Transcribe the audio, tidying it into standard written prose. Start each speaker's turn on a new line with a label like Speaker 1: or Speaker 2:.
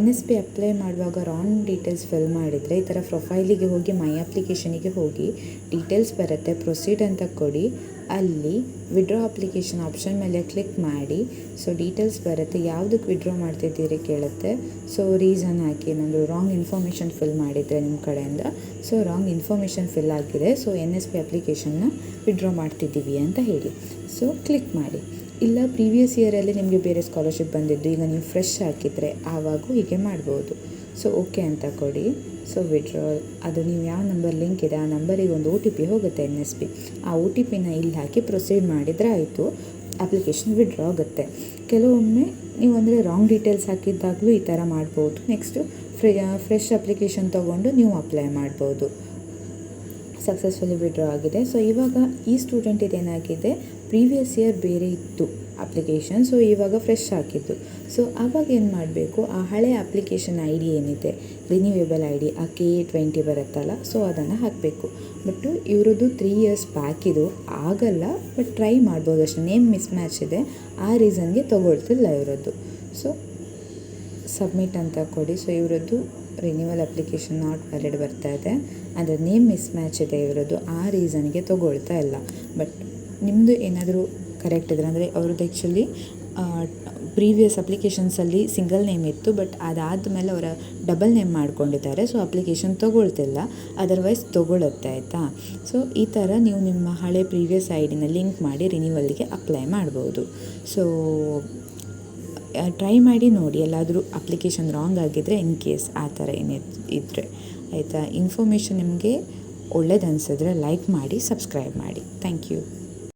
Speaker 1: NSP apply ಮಾಡುವಾಗ wrong details fill ಮಾಡಿದರೆ ಈ ಥರ ಪ್ರೊಫೈಲಿಗೆ ಹೋಗಿ ಮೈ ಅಪ್ಲಿಕೇಶನಿಗೆ ಹೋಗಿ ಡೀಟೇಲ್ಸ್ ಬರುತ್ತೆ, ಪ್ರೊಸೀಡ್ ಅಂತ ಕೊಡಿ. ಅಲ್ಲಿ ವಿಡ್ರಾ ಅಪ್ಲಿಕೇಶನ್ ಆಪ್ಷನ್ ಮೇಲೆ ಕ್ಲಿಕ್ ಮಾಡಿ. ಸೊ ಡೀಟೇಲ್ಸ್ ಬರುತ್ತೆ, ಯಾವುದಕ್ಕೆ ವಿಡ್ರಾ ಮಾಡ್ತಿದ್ದೀರಿ ಕೇಳುತ್ತೆ. ಸೊ ರೀಸನ್ ಹಾಕಿ, ಏನಾದರೂ ರಾಂಗ್ ಇನ್ಫಾರ್ಮೇಷನ್ ಫಿಲ್ ಮಾಡಿದರೆ ನಿಮ್ಮ ಕಡೆಯಿಂದ. ಸೊ ರಾಂಗ್ ಇನ್ಫಾರ್ಮೇಷನ್ ಫಿಲ್ ಆಗಿದೆ, ಸೊ NSP ಅಪ್ಲಿಕೇಶನ್ನ ವಿಡ್ರಾ ಮಾಡ್ತಿದ್ದೀವಿ ಅಂತ ಹೇಳಿ. ಸೊ ಕ್ಲಿಕ್ ಮಾಡಿ. ಇಲ್ಲ ಪ್ರೀವಿಯಸ್ ಇಯರಲ್ಲಿ ನಿಮಗೆ ಬೇರೆ ಸ್ಕಾಲರ್ಶಿಪ್ ಬಂದಿದ್ದು, ಈಗ ನೀವು ಫ್ರೆಶ್ ಹಾಕಿದರೆ ಆವಾಗೂ ಹೀಗೆ ಮಾಡ್ಬೋದು. ಸೊ ಓಕೆ ಅಂತ ಕೊಡಿ. ಸೊ ವಿಡ್ರಾ ಅದು ನೀವು ಯಾವ ನಂಬರ್ ಲಿಂಕ್ ಇದೆ ಆ ನಂಬರಿಗೆ ಒಂದು OTP ಹೋಗುತ್ತೆ NSP. ಆ OTPನ ಇಲ್ಲಿ ಹಾಕಿ ಪ್ರೊಸೀಡ್ ಮಾಡಿದರೆ ಆಯಿತು, ಅಪ್ಲಿಕೇಶನ್ ವಿಡ್ರಾ ಆಗುತ್ತೆ. ಕೆಲವೊಮ್ಮೆ ನೀವು ಅಂದರೆ ರಾಂಗ್ ಡೀಟೇಲ್ಸ್ ಹಾಕಿದ್ದಾಗಲೂ ಈ ಥರ ಮಾಡ್ಬೋದು. ನೆಕ್ಸ್ಟು ಫ್ರೆಶ್ ಅಪ್ಲಿಕೇಶನ್ ತೊಗೊಂಡು ನೀವು ಅಪ್ಲೈ ಮಾಡ್ಬೋದು. ಸಕ್ಸಸ್ಫುಲಿ ವಿಡ್ರಾ ಆಗಿದೆ. ಸೊ ಇವಾಗ ಈ ಸ್ಟೂಡೆಂಟ್ ಇದೇನಾಗಿದೆ, ಪ್ರೀವಿಯಸ್ ಇಯರ್ ಬೇರೆ ಇತ್ತು ಅಪ್ಲಿಕೇಶನ್, ಸೊ ಇವಾಗ ಫ್ರೆಶ್ ಹಾಕಿದ್ದು. ಸೊ ಆವಾಗ ಏನು ಮಾಡಬೇಕು, ಆ ಹಳೆ ಅಪ್ಲಿಕೇಶನ್ ID ಏನಿದೆ, ರಿನ್ಯೂವೇಬಲ್ ID, ಆ K20 ಬರುತ್ತಲ್ಲ, ಸೊ ಅದನ್ನು ಹಾಕಬೇಕು. ಬಟ್ಟು ಇವರದ್ದು 3 years ಬ್ಯಾಕ್ ಇದು ಆಗಲ್ಲ, ಬಟ್ ಟ್ರೈ ಮಾಡ್ಬೋದು ಅಷ್ಟೇ. ನೇಮ್ ಮಿಸ್ ಮ್ಯಾಚ್ ಇದೆ, ಆ ರೀಸನ್ಗೆ ತೊಗೊಳ್ತಿಲ್ಲ ಇವರದ್ದು. ಸೊ ಸಬ್ಮಿಟ್ ಅಂತ ಕೊಡಿ. ಸೊ ಇವರದ್ದು ರಿನ್ಯೂವಲ್ ಅಪ್ಲಿಕೇಶನ್ ನಾಟ್ ವ್ಯಾಲಿಡ್ ಬರ್ತಾ ಇದೆ, ಅಂದರೆ ನೇಮ್ ಮಿಸ್ ಮ್ಯಾಚ್ ಇದೆ ಇವರದ್ದು, ಆ ರೀಸನ್ಗೆ ತೊಗೊಳ್ತಾ ಇಲ್ಲ. ಬಟ್ ನಿಮ್ಮದು ಏನಾದರೂ ಕರೆಕ್ಟ್ ಇದ್ರೆ, ಅಂದರೆ ಅವ್ರದ್ದು ಆ್ಯಕ್ಚುಲಿ ಪ್ರೀವಿಯಸ್ ಅಪ್ಲಿಕೇಶನ್ಸಲ್ಲಿ ಸಿಂಗಲ್ ನೇಮ್ ಇತ್ತು, ಬಟ್ ಅದಾದಮೇಲೆ ಅವರ ಡಬಲ್ ನೇಮ್ ಮಾಡ್ಕೊಂಡಿದ್ದಾರೆ. ಸೊ ಅಪ್ಲಿಕೇಶನ್ ತೊಗೊಳ್ತಿಲ್ಲ, ಅದರ್ವೈಸ್ ತೊಗೊಳುತ್ತೆ, ಆಯಿತಾ. ಸೊ ಈ ಥರ ನೀವು ನಿಮ್ಮ ಹಳೆ ಪ್ರೀವಿಯಸ್ ID ಲಿಂಕ್ ಮಾಡಿ ರಿನ್ಯೂವಲ್ಗೆ ಅಪ್ಲೈ ಮಾಡ್ಬೋದು. ಸೊ ಟ್ರೈ ಮಾಡಿ ನೋಡಿ, ಎಲ್ಲಾದರೂ ಅಪ್ಲಿಕೇಶನ್ ರಾಂಗ್ ಆಗಿದ್ದರೆ ಇನ್ ಕೇಸ್ ಆ ಥರ ಇದ್ದರೆ, ಆಯಿತಾ. ಇನ್ಫಾರ್ಮೇಷನ್ ನಿಮಗೆ ಒಳ್ಳೇದು ಅನಿಸಿದ್ರೆ ಲೈಕ್ ಮಾಡಿ, ಸಬ್ಸ್ಕ್ರೈಬ್ ಮಾಡಿ. Thank you.